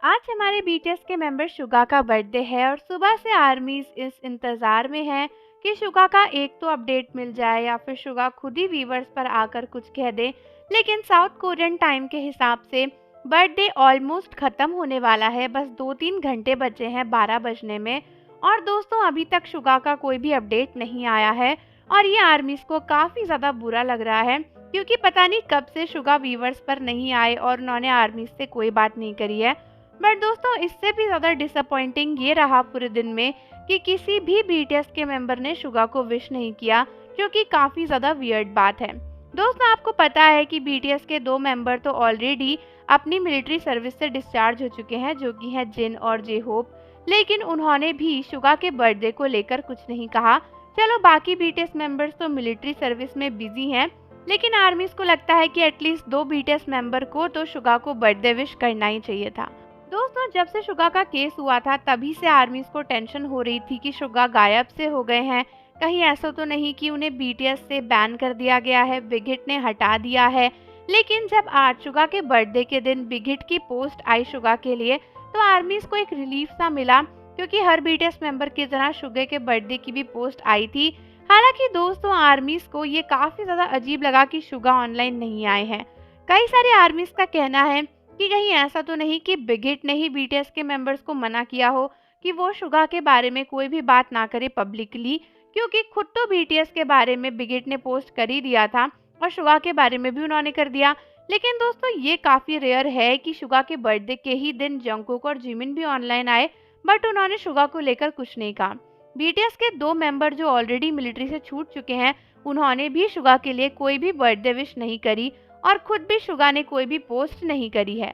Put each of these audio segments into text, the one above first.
आज हमारे बीटीएस के मेंबर शुगा का बर्थडे है और सुबह से आर्मीज इस इंतजार में है कि शुगा का एक तो अपडेट मिल जाए या फिर शुगा खुद ही व्यूवर्स पर आकर कुछ कह दे। लेकिन साउथ कोरियन टाइम के हिसाब से बर्थडे ऑलमोस्ट खत्म होने वाला है, बस 2-3 घंटे बचे हैं 12 बजने में। और दोस्तों, अभी तक शुगा का कोई भी अपडेट नहीं आया है और ये आर्मीज को काफ़ी ज़्यादा बुरा लग रहा है, क्योंकि पता नहीं कब से शुगा व्यूवर्स पर नहीं आए और उन्होंने आर्मीज से कोई बात नहीं करी है। बट दोस्तों, इससे भी ज़्यादा डिसअपॉइंटिंग ये रहा पूरे दिन में कि किसी भी बीटीएस के मेंबर ने शुगा को विश नहीं किया, जो कि काफ़ी ज़्यादा वियर्ड बात है। दोस्तों, आपको पता है कि बीटीएस के 2 मेंबर तो ऑलरेडी अपनी मिलिट्री सर्विस से डिस्चार्ज हो चुके हैं, जो कि हैं जिन और जे होप। लेकिन उन्होंने भी शुगा के बर्थडे को लेकर कुछ नहीं कहा। चलो, बाकी बीटीएस मेंबर्स तो मिलिट्री सर्विस में बिजी हैं, लेकिन आर्मीज को लगता है कि एटलीस्ट 2 बीटीएस मेंबर को तो शुगा को बर्थडे विश करना ही चाहिए था। दोस्तों, जब से शुगा का केस हुआ था तभी से आर्मीज को टेंशन हो रही थी कि शुगा गायब से हो गए हैं, कहीं ऐसा तो नहीं कि उन्हें बीटीएस से बैन कर दिया गया है, बिग हिट ने हटा दिया है। लेकिन जब आज शुगा के बर्थडे के दिन बिग हिट की पोस्ट आई शुगा के लिए, तो आर्मीज को एक रिलीफ सा मिला, क्योंकि हर बीटीएस मेंबर की तरह शुगा के बर्थडे की भी पोस्ट आई थी। हालांकि दोस्तों, आर्मीज को ये काफी ज्यादा अजीब लगा कि शुगा ऑनलाइन नहीं आए हैं। कई सारे आर्मीज का कहना है कि कहीं ऐसा तो नहीं कि बिग हिट ने ही बीटीएस के मेंबर्स को मना किया हो कि वो शुगा के बारे में कोई भी बात ना करे पब्लिकली, क्योंकि खुद तो बीटीएस के बारे में बिग हिट ने पोस्ट कर ही दिया था और शुगा के बारे में भी उन्होंने कर दिया। लेकिन दोस्तों, ये काफ़ी रेयर है कि शुगा के बर्थडे के ही दिन जंगकुक और जिमिन भी ऑनलाइन आए, बट उन्होंने शुगा को लेकर कुछ नहीं कहा। बीटीएस के 2 मेंबर जो ऑलरेडी मिलिट्री से छूट चुके हैं, उन्होंने भी शुगा के लिए कोई भी बर्थडे विश नहीं करी और खुद भी शुगा ने कोई भी पोस्ट नहीं करी है।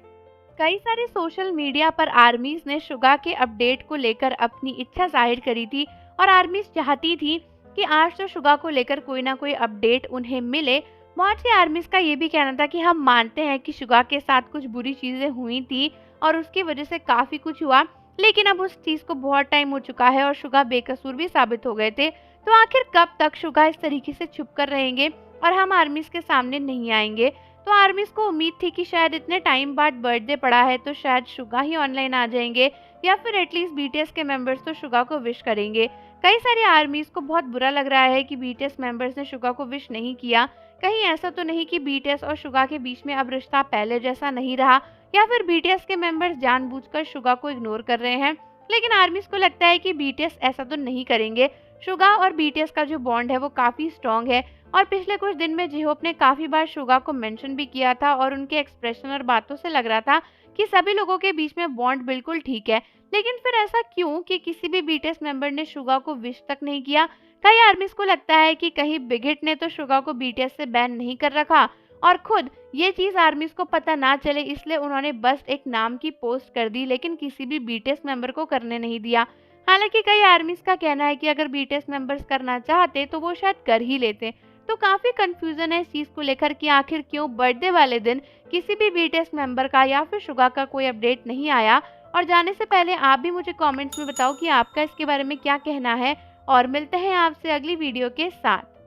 कई सारे सोशल मीडिया पर आर्मीज ने शुगा के अपडेट को लेकर अपनी इच्छा जाहिर करी थी और आर्मीज चाहती थी कि आज तो शुगा को लेकर कोई ना कोई अपडेट उन्हें मिले। बहुत सी आर्मीज का ये भी कहना था कि हम मानते हैं कि शुगा के साथ कुछ बुरी चीजें हुई थी और उसकी वजह से काफी कुछ हुआ, लेकिन अब उस चीज को बहुत टाइम हो चुका है और शुगा बेकसूर भी साबित हो गए थे। तो आखिर कब तक शुगा इस तरीके से छुप कर रहेंगे और हम आर्मीज के सामने नहीं आएंगे? तो आर्मीज को उम्मीद थी कि शायद इतने टाइम बाद बर्थडे पड़ा है तो शायद शुगा ही ऑनलाइन आ जाएंगे या फिर एटलीस्ट बीटीएस के मेंबर्स तो शुगा को विश करेंगे। कई सारी आर्मीज को बहुत बुरा लग रहा है कि बीटीएस मेंबर्स ने शुगा को विश नहीं किया। कहीं ऐसा तो नहीं कि बीटीएस और शुगा के बीच में अब रिश्ता पहले जैसा नहीं रहा या फिर बीटीएस के मेंबर्स जानबूझकर शुगा को इग्नोर कर रहे हैं। लेकिन आर्मीज को लगता है कि बीटीएस ऐसा तो नहीं करेंगे। शुगा और बीटीएस का जो बॉन्ड है वो काफी स्ट्रॉन्ग है और पिछले कुछ दिन में जिहोप ने काफी बार शुगा को मेंशन भी किया था और उनके एक्सप्रेशन और बातों से लग रहा था कि सभी लोगों के बीच में बॉन्ड बिल्कुल ठीक है। लेकिन फिर ऐसा क्यों कि किसी भी बीटीएस मेंबर ने शुगा को विश तक नहीं किया? कई आर्मीज को लगता है कि कहीं बिग हिट ने तो शुगा को बीटीएस से बैन नहीं कर रखा और खुद ये चीज आर्मीज को पता ना चले, इसलिए उन्होंने बस एक नाम की पोस्ट कर दी, लेकिन किसी भी बीटीएस मेंबर को करने नहीं दिया। हालांकि कई आर्मीज का कहना है कि अगर बीटीएस मेंबर्स करना चाहते तो वो शायद कर ही लेते। तो काफी कंफ्यूजन है इस चीज को लेकर कि आखिर क्यों बर्थडे वाले दिन किसी भी बीटीएस मेंबर का या फिर शुगा का कोई अपडेट नहीं आया। और जाने से पहले आप भी मुझे कमेंट्स में बताओ कि आपका इसके बारे में क्या कहना है और मिलते हैं आपसे अगली वीडियो के साथ।